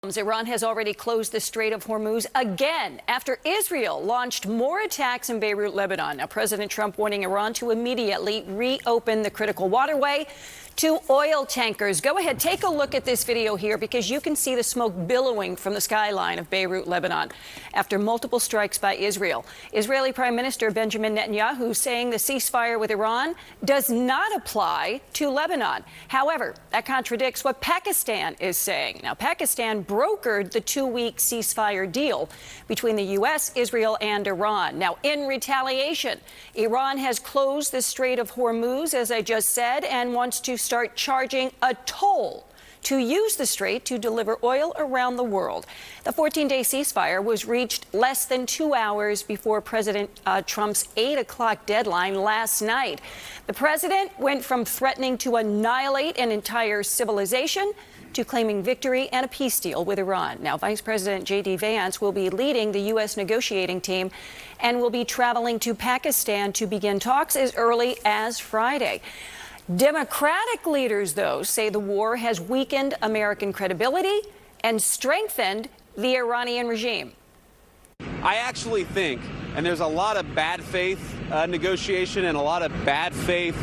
Iran has already closed the Strait of Hormuz again after Israel launched more attacks in Beirut, Lebanon. Now, President Trump warning Iran to immediately reopen the critical waterway to oil tankers. Go ahead, take a look at this video here because you can see the smoke billowing from the skyline of Beirut, Lebanon, after multiple strikes by Israel. Israeli Prime Minister Benjamin Netanyahu saying the ceasefire with Iran does not apply to Lebanon. However, that contradicts what Pakistan is saying. Now, Pakistan brokered the two-week ceasefire deal between the U.S., Israel, and Iran. Now, in retaliation, Iran has closed the Strait of Hormuz, as I just said, and wants to start charging a toll to use the strait to deliver oil around the world. The 14-day ceasefire was reached less than 2 hours before President Trump's 8 o'clock deadline last night. The president went from threatening to annihilate an entire civilization to claiming victory and a peace deal with Iran. Now, Vice President J.D. Vance will be leading the U.S. negotiating team and will be traveling to Pakistan to begin talks as early as Friday. Democratic leaders, though, say the war has weakened American credibility and strengthened the Iranian regime. I actually think, and there's a lot of bad faith negotiation and a lot of bad faith,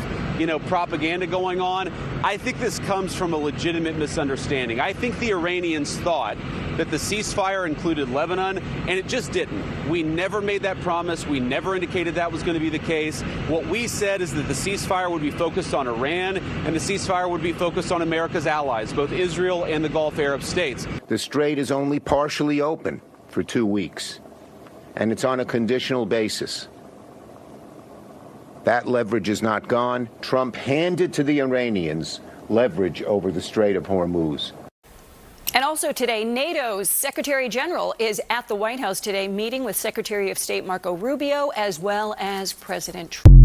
propaganda going on. I think this comes from a legitimate misunderstanding. I think the Iranians thought that the ceasefire included Lebanon, and it just didn't. We never made that promise. We never indicated that was going to be the case. What we said is that the ceasefire would be focused on Iran, and the ceasefire would be focused on America's allies, both Israel and the Gulf Arab states. The strait is only partially open for 2 weeks, and it's on a conditional basis. That leverage is not gone. Trump handed to the Iranians leverage over the Strait of Hormuz. And also today, NATO's Secretary General is at the White House today meeting with Secretary of State Marco Rubio as well as President Trump.